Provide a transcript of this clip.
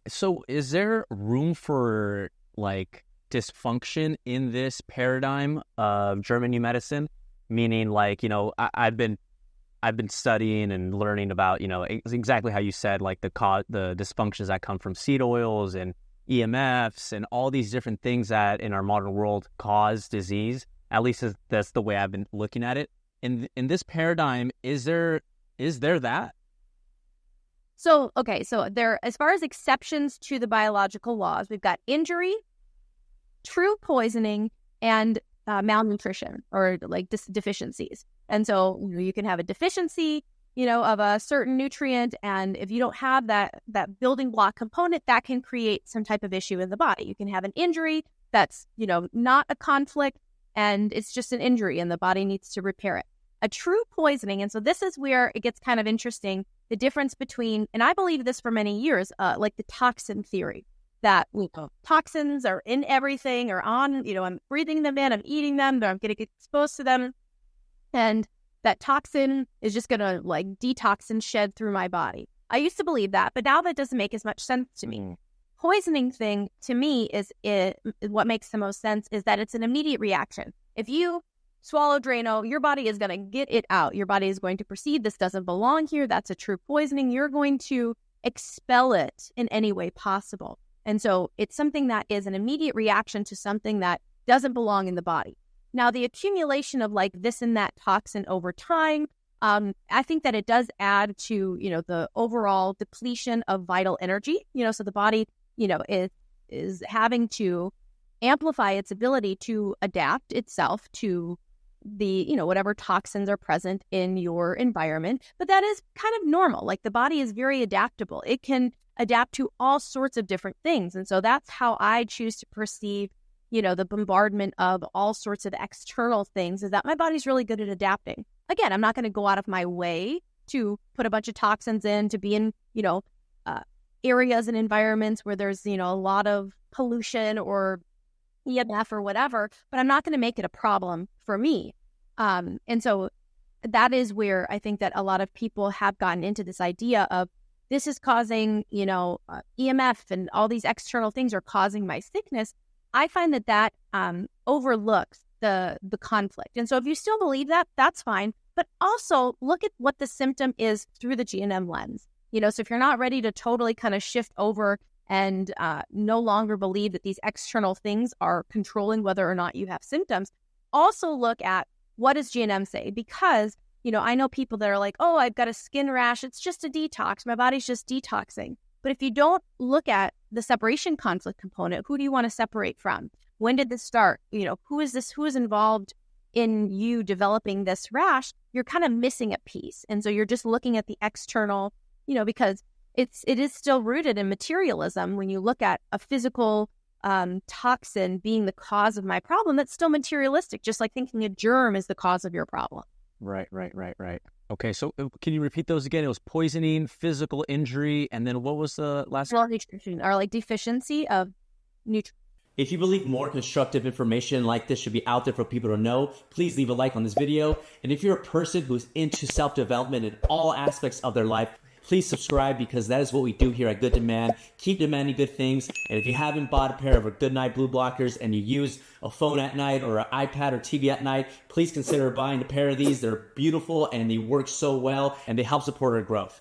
So is there room for like dysfunction in this paradigm of German new medicine? Meaning, like, I've been studying and learning about, exactly how you said, like the dysfunctions that come from seed oils and EMFs and all these different things that in our modern world cause disease. At least that's the way I've been looking at it. In this paradigm, is there that? So, okay, so there, as far as exceptions to the biological laws, we've got injury, true poisoning, and malnutrition or like deficiencies. And so you can have a deficiency, of a certain nutrient, and if you don't have that building block component, that can create some type of issue in the body. You can have an injury that's, not a conflict, and it's just an injury, and the body needs to repair it. A true poisoning, and so this is where it gets kind of interesting, the difference between, and I believe this for many years, like the toxin theory, that toxins are in everything or on, I'm breathing them in, I'm eating them, I'm getting exposed to them. And that toxin is just going to like detox and shed through my body. I used to believe that, but now that doesn't make as much sense to me. Poisoning thing to me is what makes the most sense is that it's an immediate reaction. If you swallow Drano, your body is going to get it out. Your body is going to perceive this doesn't belong here. That's a true poisoning. You're going to expel it in any way possible. And so it's something that is an immediate reaction to something that doesn't belong in the body. Now, the accumulation of like this and that toxin over time, I think that it does add to, the overall depletion of vital energy, so the body, is having to amplify its ability to adapt itself to the, whatever toxins are present in your environment. But that is kind of normal. Like the body is very adaptable. It can adapt to all sorts of different things. And so that's how I choose to perceive, the bombardment of all sorts of external things, is that my body's really good at adapting. Again, I'm not going to go out of my way to put a bunch of toxins in, to be in, areas and environments where there's, a lot of pollution or EMF or whatever, but I'm not going to make it a problem for me. And so that is where I think that a lot of people have gotten into this idea of this is causing, EMF and all these external things are causing my sickness. I find that overlooks the conflict. And so if you still believe that, that's fine. But also look at what the symptom is through the G&M lens. So if you're not ready to totally kind of shift over and no longer believe that these external things are controlling whether or not you have symptoms, also look at what does G&M say? Because, I know people that are like, oh, I've got a skin rash. It's just a detox. My body's just detoxing. But if you don't look at the separation conflict component, who do you want to separate from? When did this start? Who is this? Who is involved in you developing this rash? You're kind of missing a piece. And so you're just looking at the external, because it is still rooted in materialism. When you look at a physical toxin being the cause of my problem, that's still materialistic, just like thinking a germ is the cause of your problem. Right. Okay, so can you repeat those again? It was poisoning, physical injury, and then what was the last one? Nutrition, or like deficiency of nutrition. If you believe more constructive information like this should be out there for people to know, please leave a like on this video. And if you're a person who's into self-development in all aspects of their life, please subscribe, because that is what we do here at Good Demand. Keep demanding good things. And if you haven't bought a pair of our Good Night Blue Blockers and you use a phone at night or an iPad or TV at night, please consider buying a pair of these. They're beautiful and they work so well and they help support our growth.